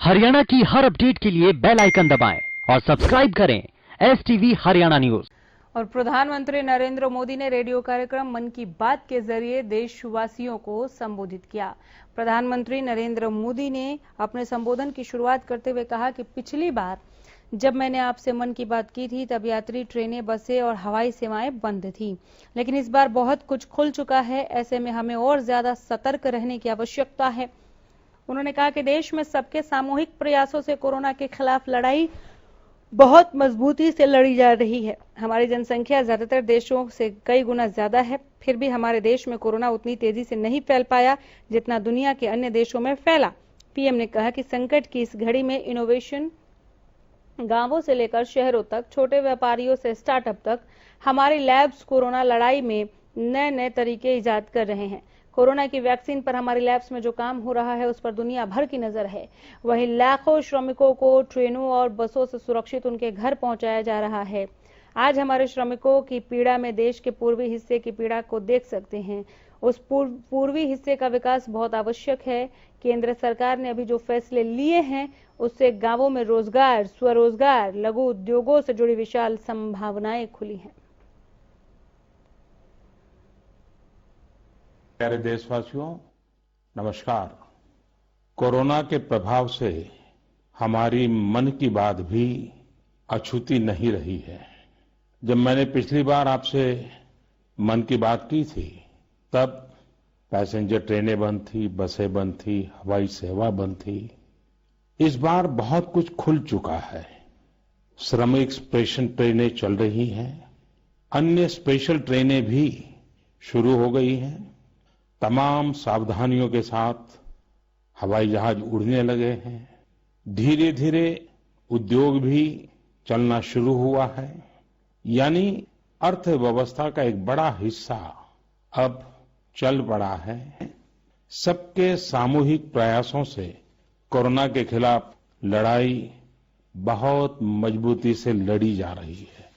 हरियाणा की हर अपडेट के लिए बेल आइकन दबाएं और सब्सक्राइब करें STV हरियाणा न्यूज। और प्रधानमंत्री नरेंद्र मोदी ने रेडियो कार्यक्रम मन की बात के जरिए देशवासियों को संबोधित किया। प्रधानमंत्री नरेंद्र मोदी ने अपने संबोधन की शुरुआत करते हुए कहा कि पिछली बार जब मैंने आपसे मन की बात की थी तब यात्री ट्रेनें, बसें और हवाई सेवाएं बंद थी, लेकिन इस बार बहुत कुछ खुल चुका है। ऐसे में हमें और ज्यादा सतर्क रहने की आवश्यकता है। उन्होंने कहा कि देश में सबके सामूहिक प्रयासों से कोरोना के खिलाफ लड़ाई बहुत मजबूती से लड़ी जा रही है। हमारी जनसंख्या ज्यादातर देशों से कई गुना ज्यादा है, फिर भी हमारे देश में कोरोना उतनी तेजी से नहीं फैल पाया जितना दुनिया के अन्य देशों में फैला। पीएम ने कहा कि संकट की इस घड़ी में इनोवेशन, गांवों से लेकर शहरों तक, छोटे व्यापारियों से स्टार्टअप तक, हमारे लैब्स कोरोना लड़ाई में नए नए तरीके इजाद कर रहे हैं। कोरोना की वैक्सीन पर हमारे लैब्स में जो काम हो रहा है उस पर दुनिया भर की नजर है। वहीं लाखों श्रमिकों को ट्रेनों और बसों से सुरक्षित उनके घर पहुंचाया जा रहा है। आज हमारे श्रमिकों की पीड़ा में देश के पूर्वी हिस्से की पीड़ा को देख सकते हैं। उस पूर्वी हिस्से का विकास बहुत आवश्यक है। केंद्र सरकार ने अभी जो फैसले लिए हैं उससे गांवों में रोजगार, स्वरोजगार, लघु उद्योगों से जुड़ी विशाल संभावनाएं खुली हैं। प्यारे देशवासियों, नमस्कार। कोरोना के प्रभाव से हमारी मन की बात भी अछूती नहीं रही है। जब मैंने पिछली बार आपसे मन की बात की थी तब पैसेंजर ट्रेनें बंद थी, बसें बंद थी, हवाई सेवा बंद थी। इस बार बहुत कुछ खुल चुका है। श्रमिक स्पेशल ट्रेनें चल रही हैं, अन्य स्पेशल ट्रेनें भी शुरू हो गई हैं। तमाम सावधानियों के साथ हवाई जहाज उड़ने लगे हैं। धीरे धीरे उद्योग भी चलना शुरू हुआ है। यानी अर्थव्यवस्था का एक बड़ा हिस्सा अब चल पड़ा है। सबके सामूहिक प्रयासों से कोरोना के खिलाफ लड़ाई बहुत मजबूती से लड़ी जा रही है।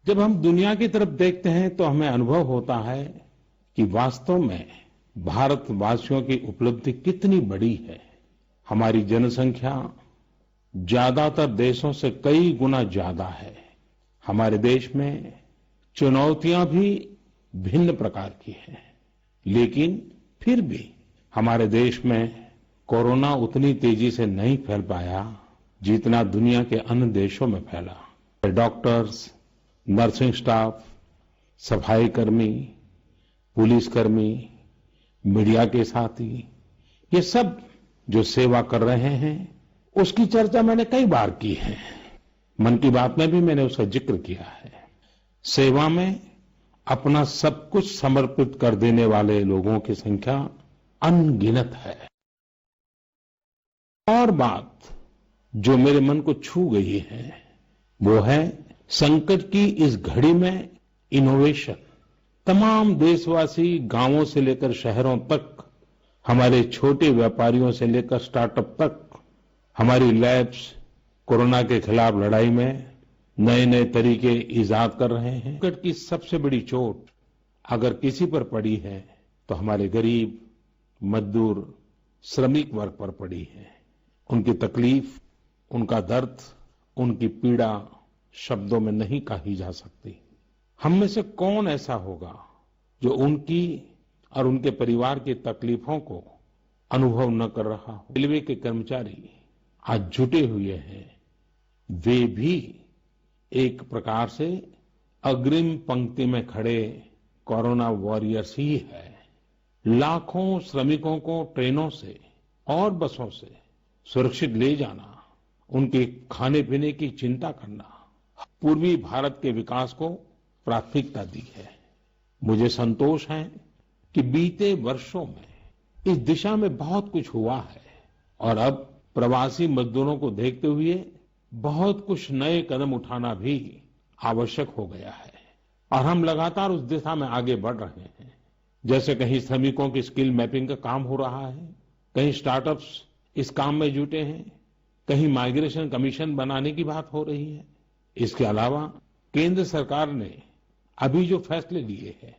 जब हम दुनिया की तरफ देखते हैं तो हमें अनुभव होता है कि वास्तव में भारतवासियों की उपलब्धि कितनी बड़ी है। हमारी जनसंख्या ज्यादातर देशों से कई गुना ज्यादा है। हमारे देश में चुनौतियां भी भिन्न प्रकार की हैं, लेकिन फिर भी हमारे देश में कोरोना उतनी तेजी से नहीं फैल पाया जितना दुनिया के अन्य देशों में फैला। डॉक्टर्स, नर्सिंग स्टाफ, सफाई कर्मी, पुलिसकर्मी, मीडिया के साथी, ये सब जो सेवा कर रहे हैं उसकी चर्चा मैंने कई बार की है। मन की बात में भी मैंने उसका जिक्र किया है। सेवा में अपना सब कुछ समर्पित कर देने वाले लोगों की संख्या अनगिनत है। और बात जो मेरे मन को छू गई है वो है संकट की इस घड़ी में इनोवेशन। तमाम देशवासी गांवों से लेकर शहरों तक, हमारे छोटे व्यापारियों से लेकर स्टार्टअप तक, हमारी लैब्स कोरोना के खिलाफ लड़ाई में नए नए तरीके इजाद कर रहे हैं। संकट की सबसे बड़ी चोट अगर किसी पर पड़ी है तो हमारे गरीब, मजदूर, श्रमिक वर्ग पर पड़ी है। उनकी तकलीफ, उनका दर्द, उनकी पीड़ा शब्दों में नहीं कही जा सकती। हम में से कौन ऐसा होगा जो उनकी और उनके परिवार की तकलीफों को अनुभव न कर रहा हो। रेलवे के कर्मचारी आज जुटे हुए हैं। वे भी एक प्रकार से अग्रिम पंक्ति में खड़े कोरोना वॉरियर्स ही है। लाखों श्रमिकों को ट्रेनों से और बसों से सुरक्षित ले जाना, उनके खाने पीने की चिंता करना, पूर्वी भारत के विकास को प्राथमिकता दी है। मुझे संतोष है कि बीते वर्षों में इस दिशा में बहुत कुछ हुआ है और अब प्रवासी मजदूरों को देखते हुए बहुत कुछ नए कदम उठाना भी आवश्यक हो गया है और हम लगातार उस दिशा में आगे बढ़ रहे हैं। जैसे कहीं श्रमिकों की स्किल मैपिंग का काम हो रहा है, कहीं स्टार्टअप्स इस काम में जुटे हैं, कहीं माइग्रेशन कमीशन बनाने की बात हो रही है। इसके अलावा केंद्र सरकार ने अभी जो फैसले लिए हैं